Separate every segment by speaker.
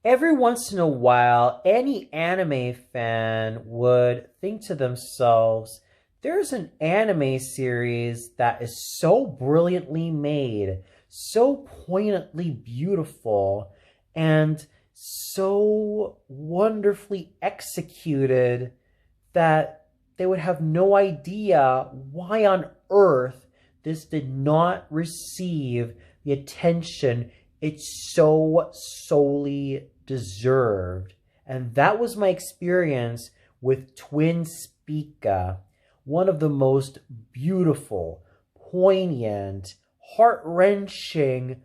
Speaker 1: Every once in a while, any anime fan would think to themselves, there's an anime series that is so brilliantly made, so poignantly beautiful, and so wonderfully executed that they would have no idea why on earth this did not receive the attention it so solely deserved. And that was my experience with Twin Spica, one of the most beautiful, poignant, heart-wrenching,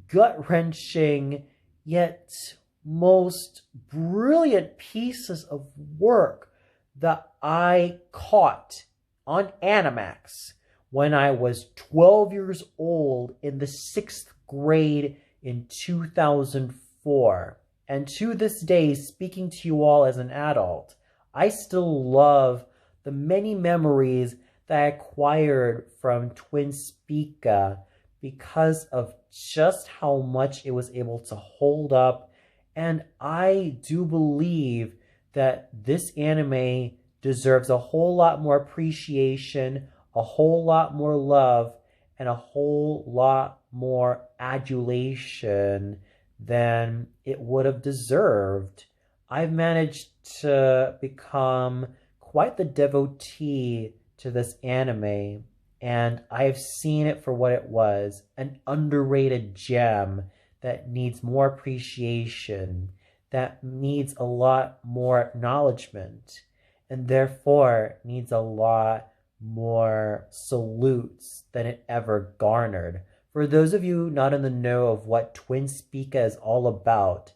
Speaker 1: gut-wrenching, yet most brilliant pieces of work that I caught on Animax when I was 12 years old in the 6th grade in 2004. And to this day, speaking to you all as an adult, I still love the many memories that I acquired from Twin Spica because of just how much it was able to hold up. And I do believe that this anime deserves a whole lot more appreciation, a whole lot more love, and a whole lot more adulation than it would have deserved. I've managed to become quite the devotee to this anime, and I've seen it for what it was, an underrated gem that needs more appreciation, that needs a lot more acknowledgement, and therefore needs a lot more salutes than it ever garnered. For those of you not in the know of what Twin Spica is all about,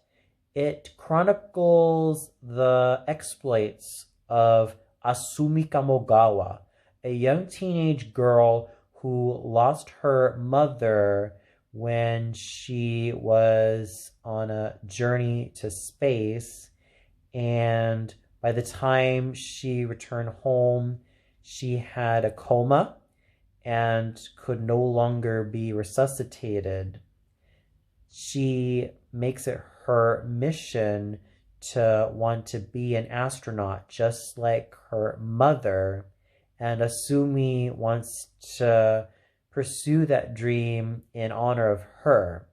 Speaker 1: it chronicles the exploits of Asumi Kamogawa, a young teenage girl who lost her mother when she was on a journey to space, and by the time she returned home, she had a coma and could no longer be resuscitated. She makes it her mission to want to be an astronaut just like her mother, and Asumi wants to pursue that dream in honor of her.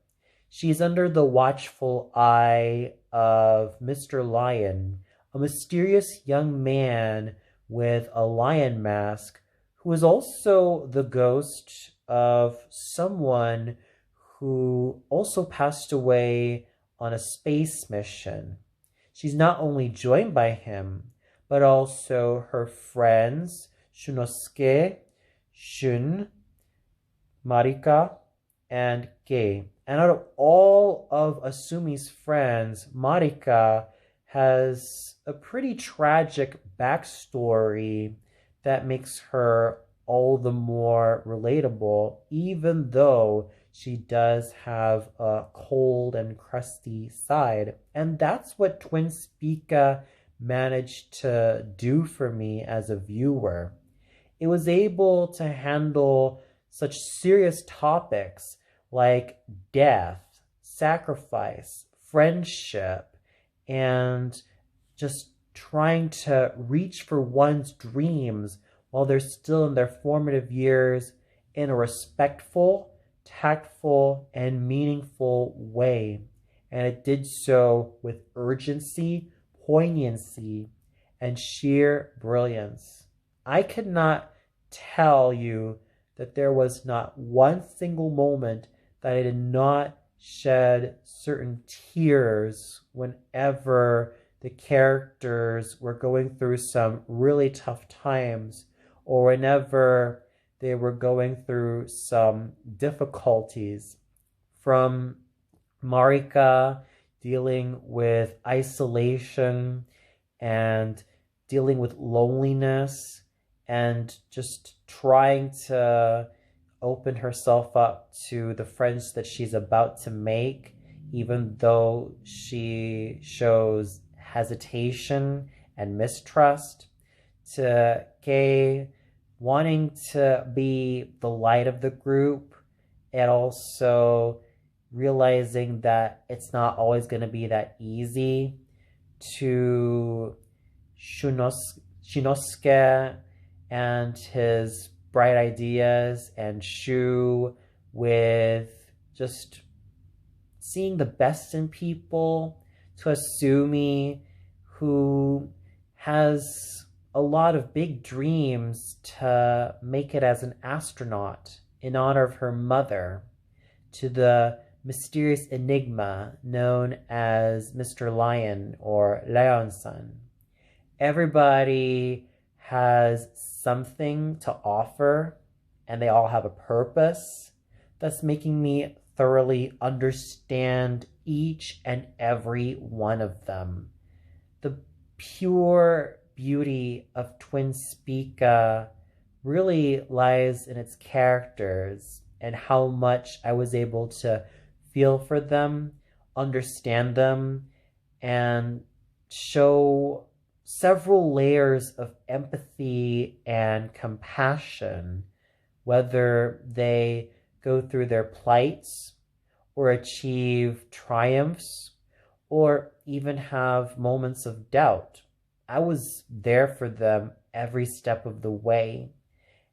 Speaker 1: She's under the watchful eye of Mr. Lion, a mysterious young man with a lion mask who is also the ghost of someone who also passed away on a space mission. She's not only joined by him, but also her friends, Shunosuke, Shun, Marika, and Kei. And out of all of Asumi's friends, Marika has a pretty tragic backstory that makes her all the more relatable, even though she does have a cold and crusty side. And that's what Twin Spica managed to do for me as a viewer. It was able to handle such serious topics like death, sacrifice, friendship, and just trying to reach for one's dreams while they're still in their formative years in a respectful, tactful, and meaningful way. And it did so with urgency, poignancy, and sheer brilliance. I could not tell you that there was not one single moment that I did not shed certain tears whenever the characters were going through some really tough times, or whenever they were going through some difficulties. From Marika dealing with isolation and dealing with loneliness and just trying to open herself up to the friends that she's about to make, even though she shows hesitation and mistrust, to Kei wanting to be the light of the group and also realizing that it's not always going to be that easy, to Shinosuke and his bright ideas, and Shu with just seeing the best in people, to Asumi, who has a lot of big dreams to make it as an astronaut in honor of her mother, to the mysterious enigma known as Mr. Lion or Leon-san. Everybody has something to offer, and they all have a purpose, thus making me thoroughly understand each and every one of them. The pure beauty of Twin Spica really lies in its characters and how much I was able to feel for them, understand them, and show several layers of empathy and compassion, whether they go through their plights or achieve triumphs or even have moments of doubt. I was there for them every step of the way.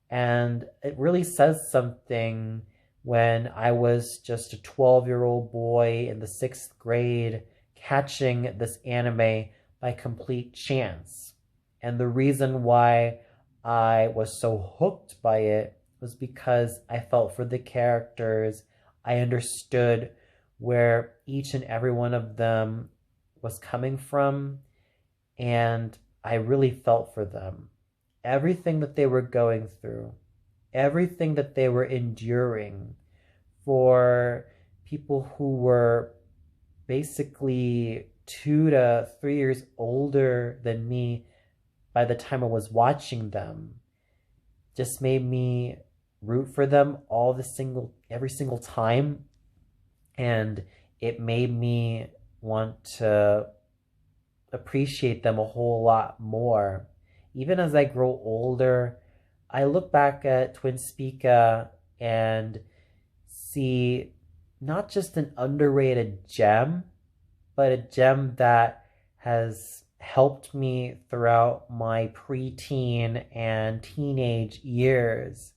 Speaker 1: And it really says something when I was just a 12-year-old boy in the 6th grade catching this anime by complete chance. And the reason why I was so hooked by it was because I felt for the characters. I understood where each and every one of them was coming from, and I really felt for them. Everything that they were going through, everything that they were enduring, for people who were basically 2 to 3 years older than me by the time I was watching them, just made me root for them every single time, and it made me want to appreciate them a whole lot more. Even as I grow older, I look back at Twin Spica and see not just an underrated gem, but a gem that has helped me throughout my preteen and teenage years,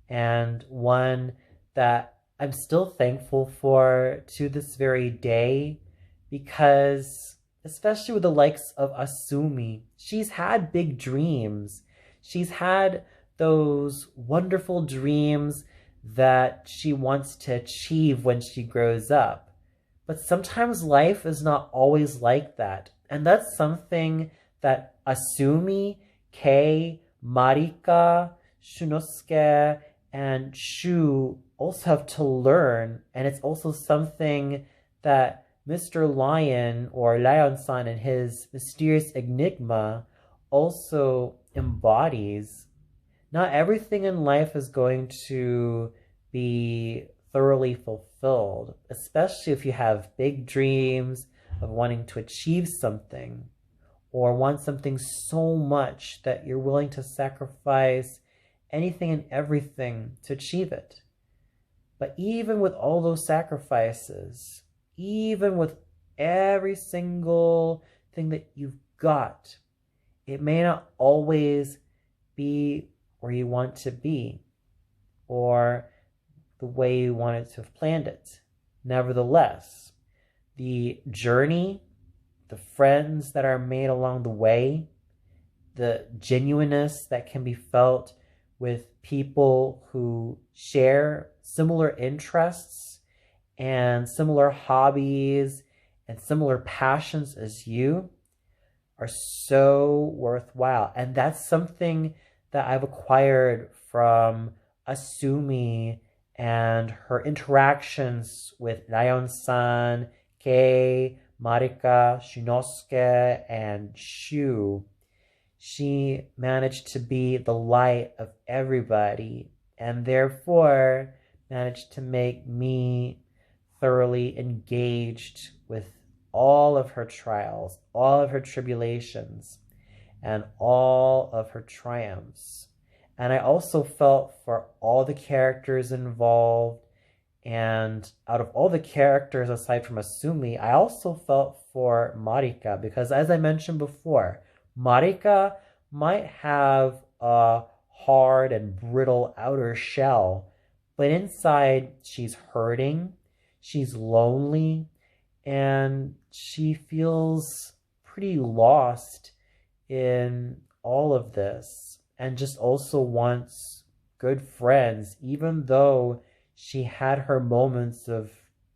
Speaker 1: and one that I'm still thankful for to this very day, because especially with the likes of Asumi, she's had big dreams. She's had those wonderful dreams that she wants to achieve when she grows up. But sometimes life is not always like that. And that's something that Asumi, Kei, Marika, Shunosuke, and Shu also have to learn. And it's also something that Mr. Lion, or Lion-san, and his mysterious enigma also embodies. Not everything in life is going to be thoroughly fulfilled, especially if you have big dreams of wanting to achieve something, or want something so much that you're willing to sacrifice anything and everything to achieve it. But even with all those sacrifices, even with every single thing that you've got, it may not always be where you want to be, or the way you wanted to have planned it. Nevertheless, the journey, the friends that are made along the way, the genuineness that can be felt with people who share similar interests and similar hobbies and similar passions as you, are so worthwhile. And that's something that I've acquired from Asumi and her interactions with Lion-san, Kei, Marika, Shunosuke, and Shu. She managed to be the light of everybody, and therefore managed to make me thoroughly engaged with all of her trials, all of her tribulations, and all of her triumphs. And I also felt for all the characters involved And out of all the characters aside from Asumi, I also felt for Marika because, as I mentioned before, Marika might have a hard and brittle outer shell, but inside she's hurting, she's lonely, and she feels pretty lost in all of this and just also wants good friends, even though she had her moments of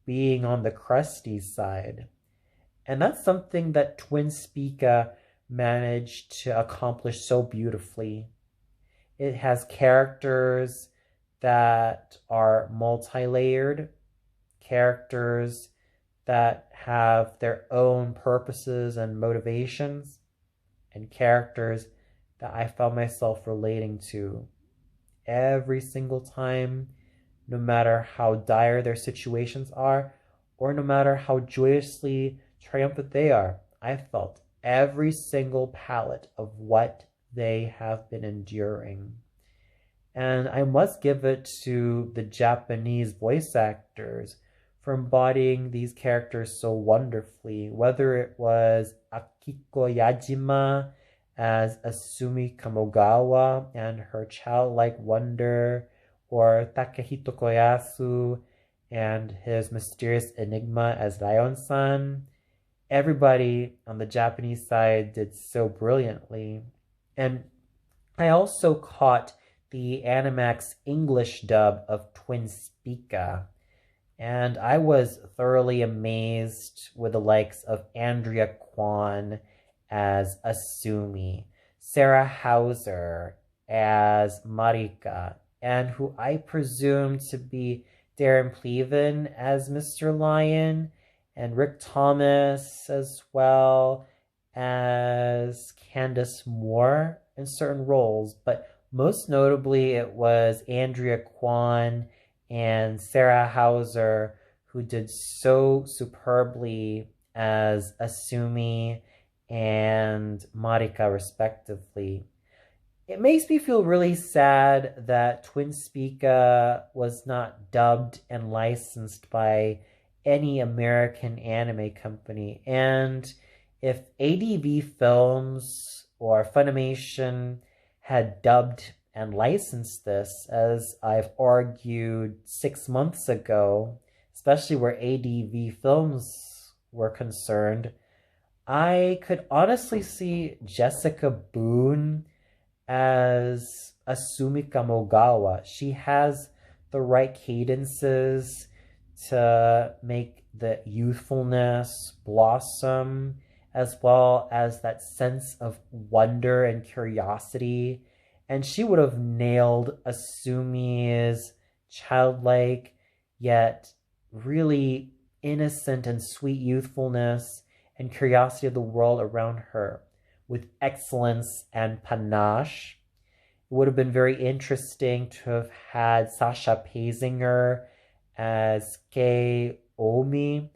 Speaker 1: being on the crusty side. And that's something that Twin Spica managed to accomplish so beautifully. It has characters that are multi layered, characters that have their own purposes and motivations, and characters that I found myself relating to every single time, no matter how dire their situations are, or no matter how joyously triumphant they are. I felt every single palette of what they have been enduring. And I must give it to the Japanese voice actors for embodying these characters so wonderfully, whether it was Akiko Yajima as Asumi Kamogawa and her childlike wonder, or Takehito Koyasu and his mysterious enigma as Lion-san. Everybody on the Japanese side did so brilliantly. And I also caught the Animax English dub of Twin Spica, and I was thoroughly amazed with the likes of Andrea Kwan as Asumi, Sarah Hauser as Marika, and who I presume to be Darren Pleven as Mr. Lion, and Rick Thomas as well as Candace Moore in certain roles. But most notably, it was Andrea Kwan and Sarah Hauser who did so superbly as Asumi and Marika, respectively. It makes me feel really sad that Twin Spica was not dubbed and licensed by any American anime company. And if ADV Films or Funimation had dubbed and licensed this, as I've argued 6 months ago, especially where ADV Films were concerned, I could honestly see Jessica Boone as Asumi Kamogawa. She has the right cadences to make the youthfulness blossom, as well as that sense of wonder and curiosity. And she would have nailed Asumi's childlike yet really innocent and sweet youthfulness and curiosity of the world around her with excellence and panache. It would have been very interesting to have had Sasha Paisinger as Kei Omi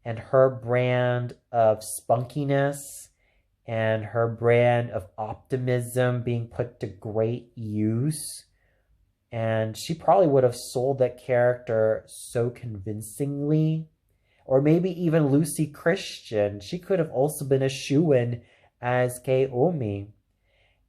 Speaker 1: and her brand of spunkiness and her brand of optimism being put to great use. And she probably would have sold that character so convincingly. Or maybe even Lucy Christian. She could have also been a shoo-in as Kei Omi.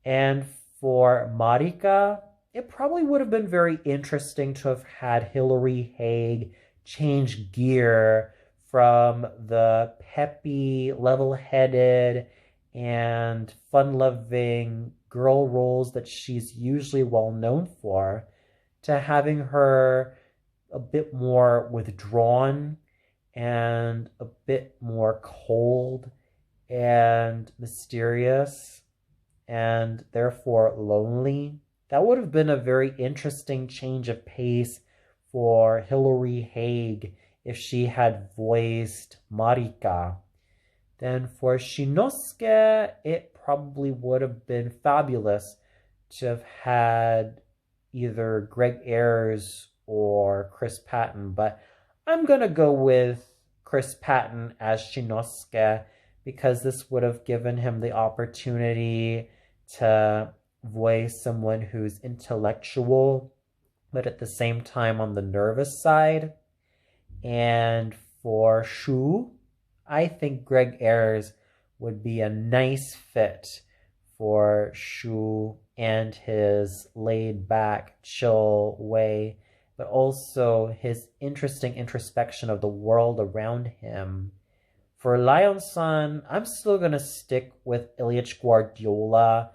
Speaker 1: And for Marika, it probably would have been very interesting to have had Hilary Haig change gear from the peppy, level-headed, and fun-loving girl roles that she's usually well known for, to having her a bit more withdrawn and a bit more cold and mysterious and therefore lonely. That would have been a very interesting change of pace for Hilary Haig if she had voiced Marika. Then for Shinosuke, it probably would have been fabulous to have had either Greg Ayers or Chris Patton, but I'm going to go with Chris Patton as Shinosuke because this would have given him the opportunity to voice someone who's intellectual, but at the same time on the nervous side. And for Shu, I think Greg Ayers would be a nice fit for Shu and his laid back, chill way, but also his interesting introspection of the world around him. For Lion-san, I'm still going to stick with Ilyich Guardiola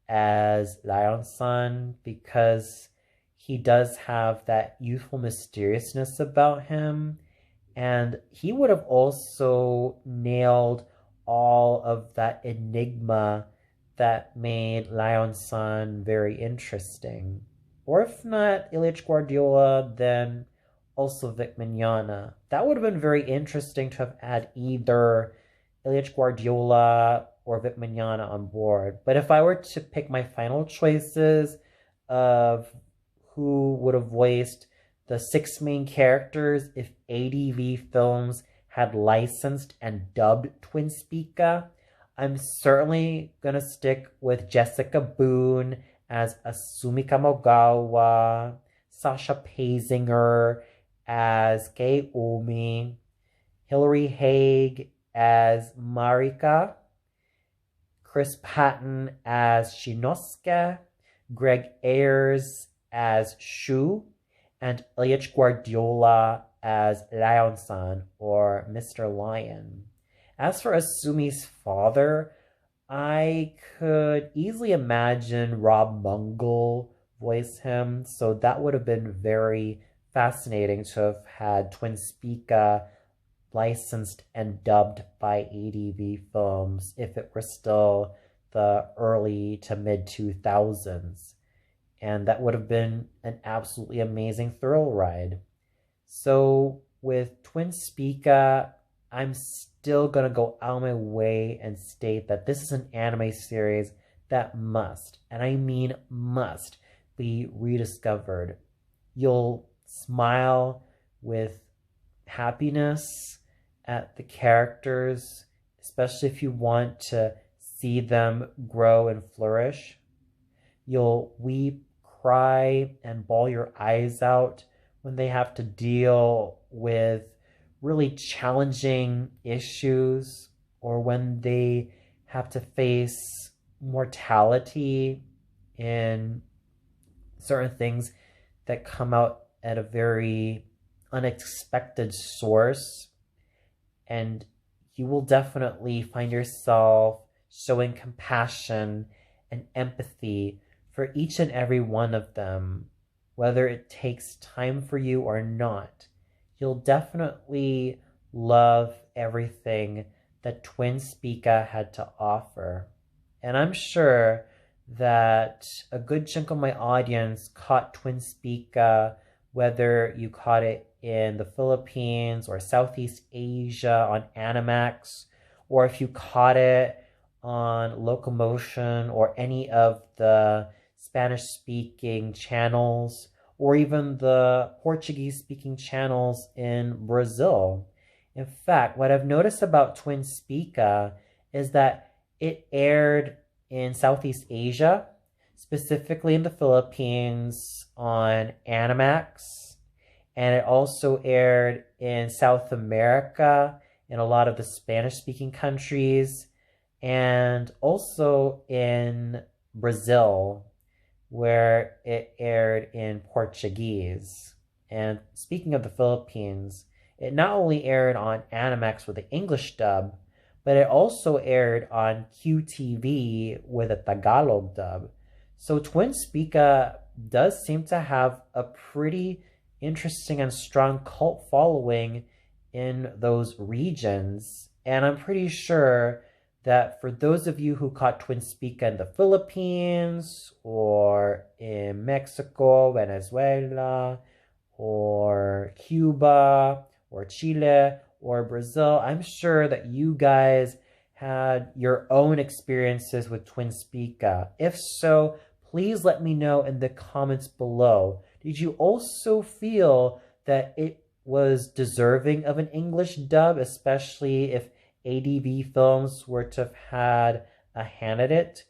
Speaker 1: as Lion-san because he does have that youthful mysteriousness about him. And he would have also nailed all of that enigma that made Lion-san very interesting. Or if not Ilyich Guardiola, then also Vic Mignogna. That would have been very interesting to have had either Ilyich Guardiola or Vic Mignogna on board. But if I were to pick my final choices of who would have voiced the 6 main characters if ADV Films had licensed and dubbed Twin Spica, I'm certainly gonna stick with Jessica Boone as Asumi Kamogawa, Sasha Paisinger as Kei Omi, Hilary Haig as Marika, Chris Patton as Shinosuke, Greg Ayers as Shu, and Ilyich Guardiola as Lion-san, or Mr. Lion. As for Asumi's father, I could easily imagine Rob Mungle voice him, so that would have been very fascinating to have had Twin Spica licensed and dubbed by ADV Films if it were still the early to mid 2000s. And that would have been an absolutely amazing thrill ride. So with Twin Spica, I'm still going to go out of my way and state that this is an anime series that must, and I mean must, be rediscovered. You'll smile with happiness at the characters, especially if you want to see them grow and flourish. You'll weep, cry, and bawl your eyes out when they have to deal with really challenging issues or when they have to face mortality in certain things that come out at a very unexpected source. And you will definitely find yourself showing compassion and empathy for each and every one of them, whether it takes time for you or not. You'll definitely love everything that Twin Spica had to offer. And I'm sure that a good chunk of my audience caught Twin Spica, whether you caught it in the Philippines or Southeast Asia on Animax, or if you caught it on Locomotion or any of the Spanish-speaking channels, or even the Portuguese-speaking channels in Brazil. In fact, what I've noticed about Twin Spica is that it aired in Southeast Asia, specifically in the Philippines on Animax, and it also aired in South America in a lot of the Spanish-speaking countries, and also in Brazil, where it aired in Portuguese. And speaking of the Philippines, it not only aired on Animax with the English dub, but it also aired on QTV with a Tagalog dub. So Twin Spica does seem to have a pretty interesting and strong cult following in those regions. And I'm pretty sure that for those of you who caught Twin Spica in the Philippines or in Mexico, Venezuela, or Cuba, or Chile, or Brazil, I'm sure that you guys had your own experiences with Twin Spica. If so, please let me know in the comments below. Did you also feel that it was deserving of an English dub, especially if ADV Films were to have had a hand at it?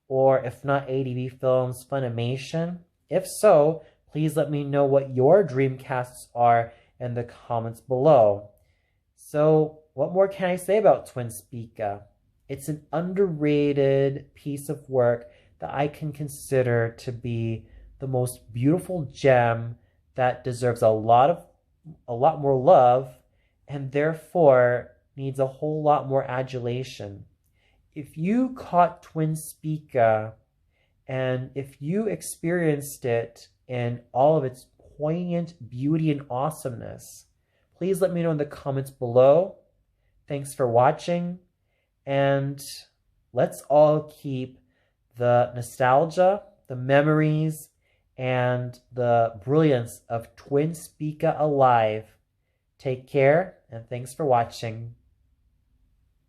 Speaker 1: Or if not ADV Films, Funimation? If so, please let me know what your dream casts are in the comments below. So what more can I say about Twin Spica? It's an underrated piece of work that I can consider to be the most beautiful gem that deserves a lot more love, and therefore needs a whole lot more adulation. If you caught Twin Spica and if you experienced it in all of its poignant beauty and awesomeness, please let me know in the comments below. Thanks for watching, and let's all keep the nostalgia, the memories, and the brilliance of Twin Spica alive. Take care, and thanks for watching.